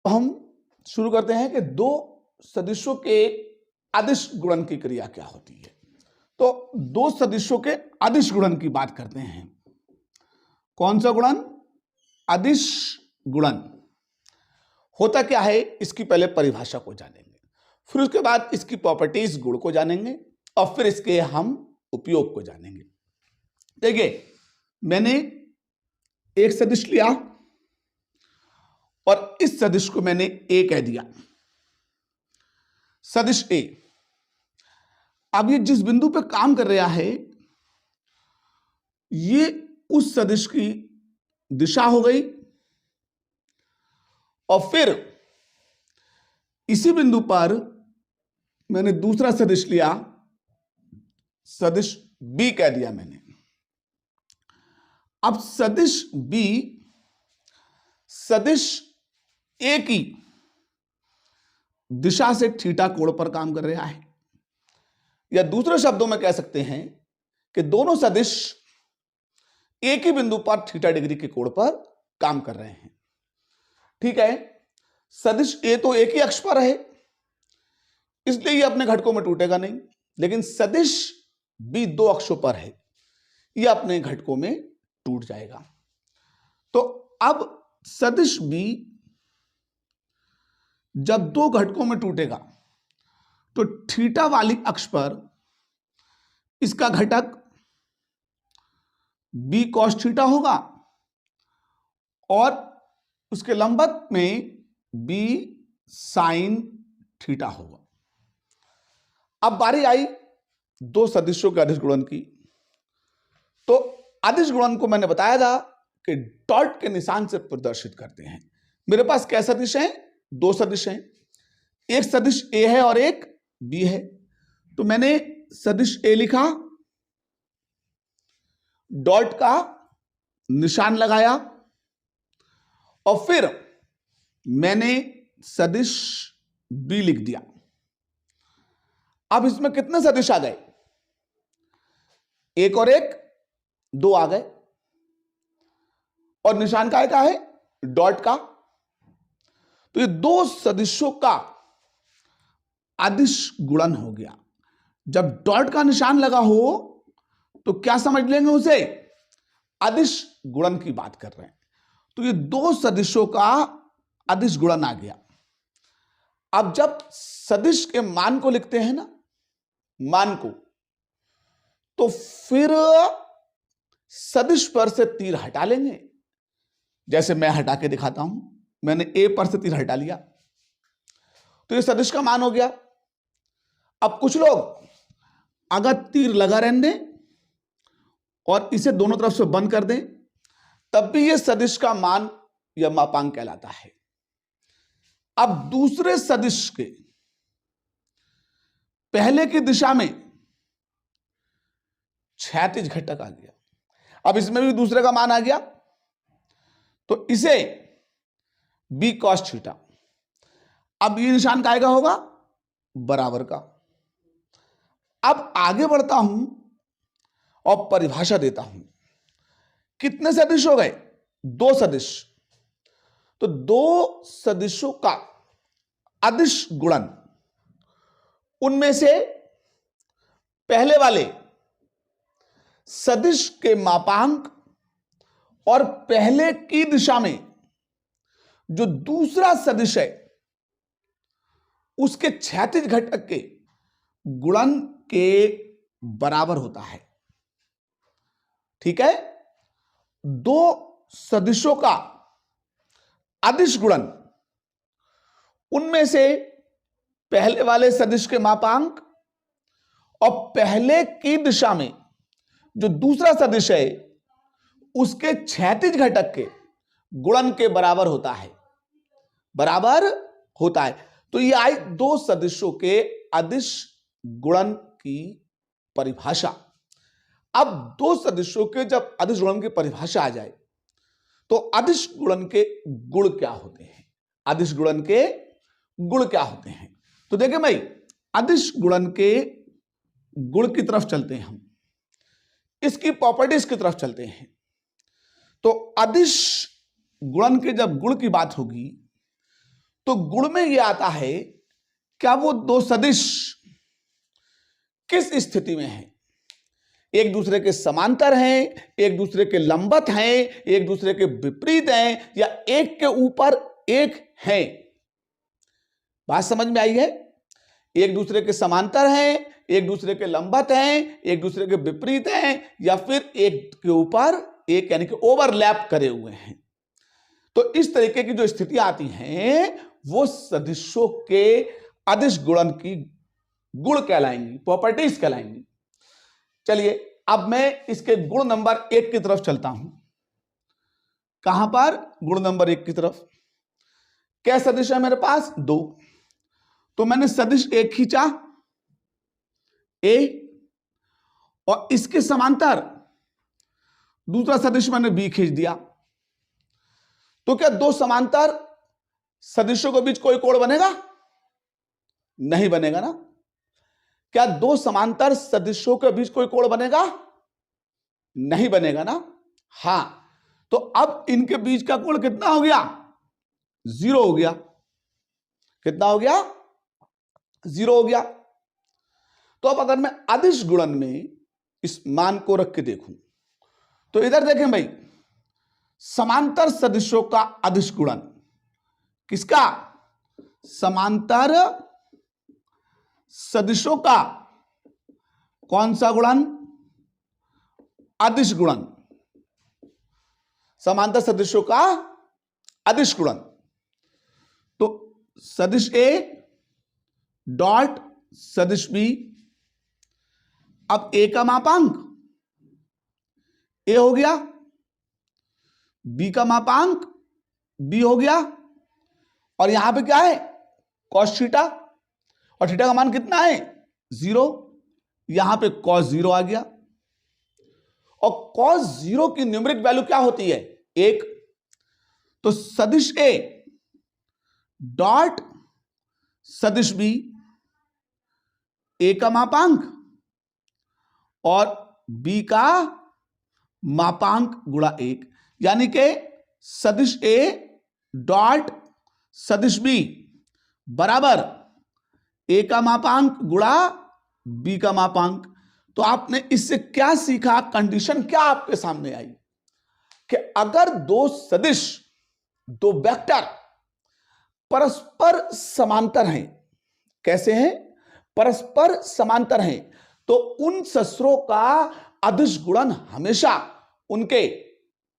हम शुरू करते हैं कि दो सदिशों के अदिश गुणन की क्रिया क्या होती है। तो दो सदिशों के अदिश गुणन की बात करते हैं। कौन सा गुणन? अदिश गुणन। होता क्या है, इसकी पहले परिभाषा को जानेंगे, फिर उसके बाद इसकी प्रॉपर्टीज, गुण को जानेंगे, और फिर इसके हम उपयोग को जानेंगे। देखिए, मैंने एक सदिश लिया और इस सदिश को मैंने ए कह दिया, सदिश ए। अब ये जिस बिंदु पे काम कर रहा है ये उस सदिश की दिशा हो गई, और फिर इसी बिंदु पर मैंने दूसरा सदिश लिया, सदिश बी कह दिया मैंने। अब सदिश बी सदिश ए की दिशा से थीटा कोण पर काम कर रहा है, या दूसरे शब्दों में कह सकते हैं कि दोनों सदिश एक ही बिंदु पर थीटा डिग्री के कोण पर काम कर रहे हैं। ठीक है, सदिश ए तो एक ही अक्ष पर है, इसलिए ये अपने घटकों में टूटेगा नहीं, लेकिन सदिश बी दो अक्षों पर है, यह अपने घटकों में टूट जाएगा। तो अब सदिश बी जब दो घटकों में टूटेगा तो थीटा वाली अक्ष पर इसका घटक बी कॉस थीटा होगा और उसके लंबवत में बी साइन थीटा होगा। अब बारी आई दो सदिशों के अदिश गुणन की। तो अदिश गुणन को मैंने बताया था कि डॉट के निशान से प्रदर्शित करते हैं। मेरे पास क्या सदिश हैं? दो सदिश हैं, एक सदिश ए है और एक बी है। तो मैंने सदिश ए लिखा, डॉट का निशान लगाया, और फिर मैंने सदिश बी लिख दिया। अब इसमें कितने सदिश आ गए? एक और एक, दो आ गए, और निशान का है? डॉट का। तो ये दो सदिशों का अदिश गुणन हो गया। जब डॉट का निशान लगा हो तो क्या समझ लेंगे उसे? अदिश गुणन की बात कर रहे हैं। तो ये दो सदिशों का अदिश गुणन आ गया। अब जब सदिश के मान को लिखते हैं ना, मान को, तो फिर सदिश पर से तीर हटा लेंगे। जैसे मैं हटा के दिखाता हूं, मैंने ए पर से तीर हटा लिया, तो ये सदिश का मान हो गया। अब कुछ लोग अगर तीर लगा रहने दें और इसे दोनों तरफ से बंद कर दें, तब भी ये सदिश का मान या मापांक कहलाता है। अब दूसरे सदिश के पहले की दिशा में क्षैतिज घटक आ गया। अब इसमें भी दूसरे का मान आ गया, तो इसे बी कॉस थीटा। अब ये निशान काहे का होगा? बराबर का। अब आगे बढ़ता हूं और परिभाषा देता हूं। कितने सदिश हो गए? दो सदिश। तो दो सदिशों का अदिश गुणन, उनमें से पहले वाले सदिश के मापांक और पहले की दिशा में जो दूसरा सदिश है उसके क्षैतिज घटक के गुणन के बराबर होता है। ठीक है, दो सदिशों का अदिश गुणन, उनमें से पहले वाले सदिश के मापांक और पहले की दिशा में जो दूसरा सदिश है उसके क्षैतिज घटक के गुणन के बराबर होता है, बराबर होता है। तो ये आई दो सदिशों के अदिश गुणन की परिभाषा। अब दो सदिशों के जब अदिश गुणन की परिभाषा आ जाए तो अदिश गुणन के गुण क्या होते हैं? अदिश गुणन के गुण क्या होते हैं? तो देखिए भाई, अदिश गुणन के गुण की तरफ चलते हैं हम, इसकी प्रॉपर्टीज की तरफ चलते हैं। तो अदिश गुणन के जब गुण की बात होगी तो गुण में यह आता है, क्या वो दो सदिश किस स्थिति में हैं? एक दूसरे के समांतर हैं, एक दूसरे के लंबत हैं, एक दूसरे के विपरीत हैं, या एक के ऊपर एक हैं? बात समझ में आई है? एक दूसरे के समांतर हैं, एक दूसरे के लंबत हैं, एक दूसरे के विपरीत हैं, या फिर एक के ऊपर एक यानी कि ओवरलैप करे हुए हैं। तो इस तरीके की जो स्थिति आती हैं वो सदिशों के अदिश गुणन की गुण कहलाएंगी, प्रॉपर्टीज कहलाएंगी। चलिए अब मैं इसके गुण नंबर 1 की तरफ चलता हूं। कहां पर? गुण नंबर 1 की तरफ। क्या सदिश है मेरे पास? 2। तो मैंने सदिश A खींचा, A, और इसके समांतर दूसरा सदिश मैंने B खींच दिया। तो क्या दो समांतर सदिशों के बीच कोई कोण बनेगा? नहीं बनेगा ना। क्या दो समांतर सदिशों के बीच कोई कोण बनेगा? नहीं बनेगा ना। हां, तो अब इनके बीच का कोण कितना हो गया? 0 हो गया। कितना हो गया? 0 हो गया। तो अब अगर मैं अदिश गुणन में इस मान को रख के देखूं, तो इधर देखें भाई, समांतर सदिशों का अदिश गुणन। किसका? समांतर सदिशों का कौन सा गुणन? अदिश गुणन। समांतर सदिशों का अदिश गुणन। तो सदिश A डॉट सदिश B। अब A का मापांक A हो गया, B का मापांक B हो गया, और यहां पे क्या है? cos थीटा, और थीटा का मान कितना है? 0। यहां पे cos 0 आ गया, और cos 0 की न्यूमेरिक वैल्यू क्या होती है? 1। तो सदिश A डॉट सदिश B, A का मापांक और B का मापांक गुणा 1, यानी कि सदिश A डॉट सदिश B बराबर A का मापांक गुणा B का मापांक। तो आपने इससे क्या सीखा? कंडीशन क्या आपके सामने आई कि अगर दो सदिश, दो वेक्टर परस्पर समांतर हैं। कैसे हैं? परस्पर समांतर हैं, तो उन ससुरों का अदिश गुणन हमेशा उनके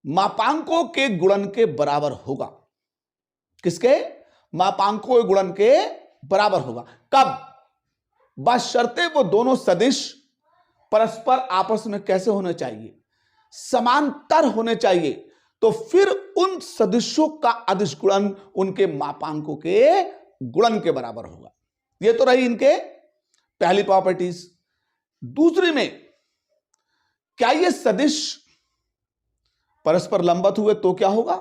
मापांकों के गुणन के बराबर होगा। किसके? मापांकों के गुणन के बराबर होगा। कब? बशर्ते वो दोनों सदिश परस्पर आपस में कैसे होने चाहिए? समांतर होने चाहिए। तो फिर उन सदिशों का अदिश गुणन उनके मापांकों के गुणन के बराबर होगा। ये तो रही इनके पहली प्रॉपर्टीज। दूसरी में, क्या ये सदिश परस्पर लंबत हुए तो क्या होगा?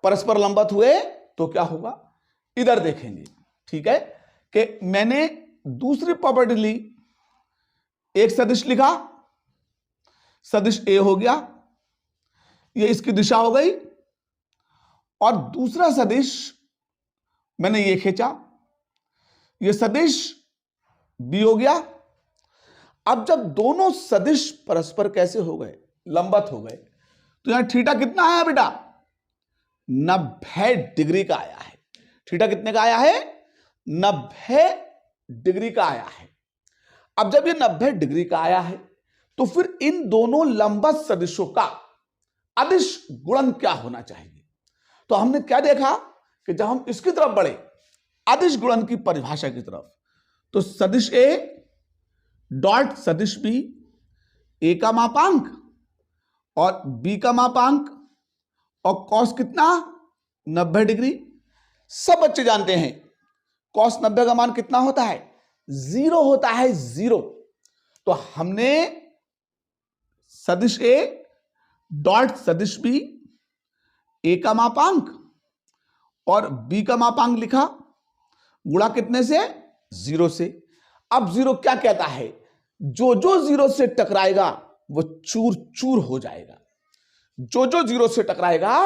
परस्पर लंबत हुए तो क्या होगा? इधर देखेंगे। ठीक है, कि मैंने दूसरी प्रॉपर्टी ली, एक सदिश लिखा, सदिश A हो गया, ये इसकी दिशा हो गई, और दूसरा सदिश मैंने ये खींचा, ये सदिश B हो गया। अब जब दोनों सदिश परस्पर कैसे हो गए? लंबत हो गए, तो यहां थीटा कितना आया बेटा? 90 डिग्री का आया है। थीटा कितने का आया है? 90 डिग्री का आया है। अब जब ये 90 डिग्री का आया है, तो फिर इन दोनों लंबत सदिशों का अदिश गुणन क्या होना चाहिए? तो हमने क्या देखा कि जब हम इसकी तरफ बढ़े, अदिश गुणन की परिभाषा की तरफ, तो सदिश A डॉट सदिश B, A का मापांक और B का मापांक, और cos कितना? 90 डिग्री। सब बच्चे जानते हैं cos 90 का मान कितना होता है? 0 होता है, 0। तो हमने सदिश A डॉट सदिश B, A का मापांक और B का मापांक लिखा, गुणा कितने से? 0 से। अब 0 क्या कहता है? जो जो 0 से टकराएगा वो चूर चूर हो जाएगा। जो जो 0 से टकराएगा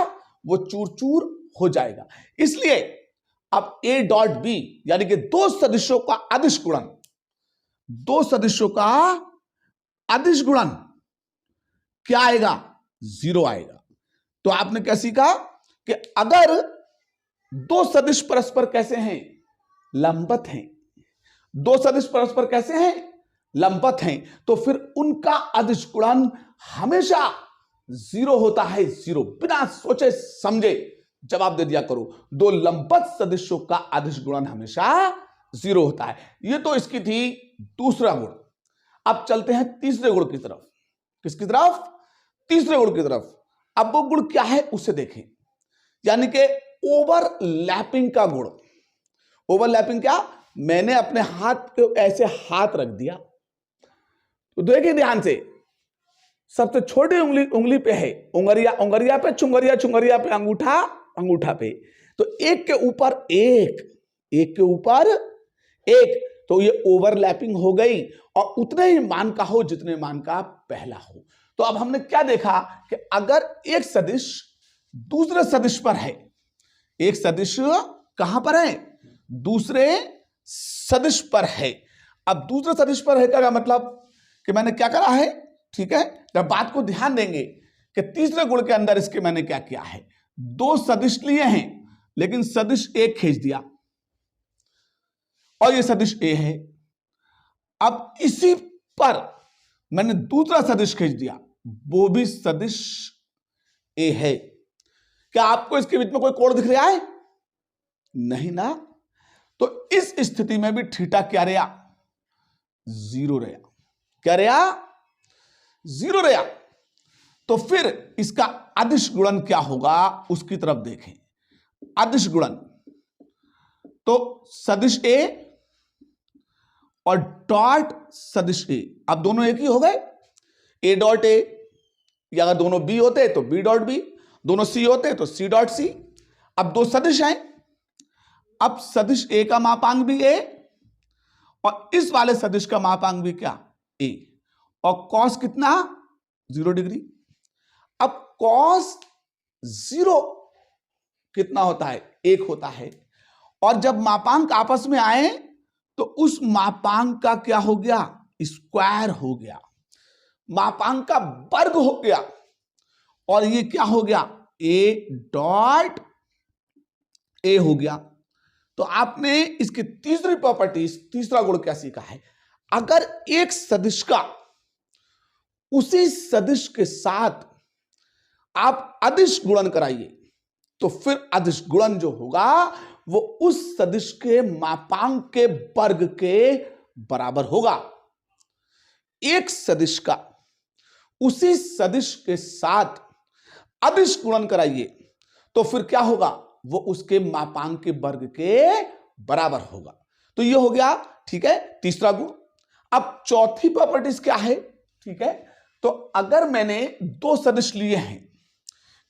वो चूर चूर हो जाएगा। इसलिए अब ए डॉट बी यानी कि दो सदिशों का अदिश गुणन, दो सदिशों का अदिश गुणन क्या आएगा? 0 आएगा। तो आपने क्या सीखा कि अगर दो सदिश परस्पर कैसे हैं? लंबवत हैं। दो सदिश परस्पर कैसे हैं? लंबवत हैं। तो फिर उनका अदिश गुणन हमेशा 0 होता है। 0, बिना सोचे समझे जवाब दे दिया करो। दो लंबवत सदिशों का अदिश गुणन हमेशा 0 होता है। यह तो इसकी थी दूसरा गुण। अब चलते हैं तीसरे गुण की तरफ। किसकी तरफ? तीसरे गुण की तरफ। अब वो गुण क्या है उसे देखें, यानी कि ओवरलैपिंग का गुण। ओवरलैपिंग क्या? मैंने अपने हाथ को ऐसे हाथ रख दिया, तो देखिए ध्यान से, सबसे छोटी उंगली पे है उंगरिया, उंगरिया पे चुंगरिया, चुंगरिया पे अंगूठा, अंगूठा पे, तो एक के ऊपर एक, एक के ऊपर एक, तो ये ओवरलैपिंग हो गई और उतने ही मान का हो जितने मान का पहला हो। तो अब हमने क्या देखा कि अगर एक सदिश दूसरे सदिश पर है, एक सदिश कहां पर है? दूसरे सदिश पर है। अब दूसरे सदिश पर है का मतलब कि मैंने क्या करा है, ठीक है, जब बात को ध्यान देंगे कि तीसरे गुण के अंदर इसके मैंने क्या किया है, दो सदिश लिए हैं लेकिन सदिश एक खींच दिया और ये सदिश ए है। अब इसी पर मैंने दूसरा सदिश खींच दिया, वो भी सदिश ए है। क्या आपको इसके बीच में कोई कोण दिख रहा है? नहीं ना। तो इस स्थिति में भी थीटा क्या रहा? 0 रहा। क्या रहा? 0 रहा। तो फिर इसका अदिश गुणन क्या होगा उसकी तरफ देखें। अदिश गुणन तो सदिश ए और डॉट सदिश ए, अब दोनों एक ही हो गए। ए डॉट ए, या अगर दोनों बी होते तो बी डॉट बी, दोनों सी होते तो सी डॉट सी। अब दो सदिश हैं, अब सदिश ए का मापांक भी ए और इस वाले सदिश का मापांक भी क्या? ए। और कॉस कितना? 0 डिग्री। अब कॉस 0 कितना होता है? 1 होता है। और जब मापांक आपस में आए तो उस मापांक का क्या हो गया? स्क्वायर हो गया, मापांक का वर्ग हो गया। और ये क्या हो गया? ए डॉट ए हो गया। तो आपने इसकी तीसरी प्रॉपर्टी, तीसरा गुण क्या सीखा है? अगर एक सदिश का उसी सदिश के साथ आप अदिश गुणन कराइए तो फिर अदिश गुणन जो होगा वो उस सदिश के मापांक के वर्ग के बराबर होगा। एक सदिश का उसी सदिश के साथ अदिश गुणन कराइए तो फिर क्या होगा? वो उसके मापांक के वर्ग के बराबर होगा। तो ये हो गया, ठीक है, तीसरा गुण। अब चौथी प्रॉपर्टीज क्या है? ठीक है, तो अगर मैंने दो सदिश लिए हैं,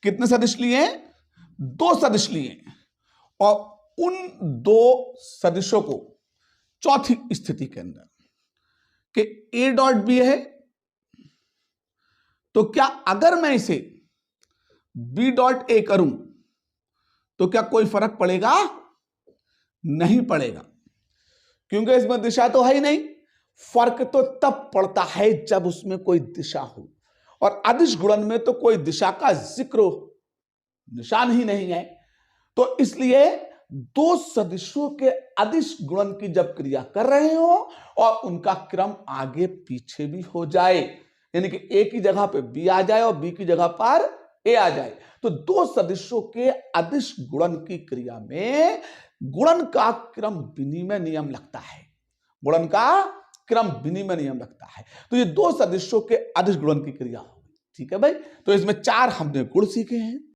कितने सदिश लिए हैं? दो सदिश लिए हैं, और उन दो सदिशों को चौथी स्थिति के अंदर कि ए डॉट बी है, तो क्या अगर मैं इसे बी डॉट ए करूं तो क्या कोई फर्क पड़ेगा? नहीं पड़ेगा, क्योंकि इसमें दिशा तो है ही नहीं। फर्क तो तब पड़ता है जब उसमें कोई दिशा हो, और अदिश गुणन में तो कोई दिशा का जिक्र निशान ही नहीं है। तो इसलिए दो सदिशों के अदिश गुणन की जब क्रिया कर रहे हो और उनका क्रम आगे पीछे भी हो जाए, यानी कि ए की जगह पे बी आ जाए और बी की जगह पर ए आ जाए, तो दो सदिशों के अदिश गुणन की क्रिया में गुणन का क्रम विनिमय नियम लगता है। गुणन का क्रम विनिमय नियम लगता है। तो ये दो सदिशों के अदिश गुणन की क्रिया होगी। ठीक है भाई, तो इसमें 4 हमने गुण सीखे हैं।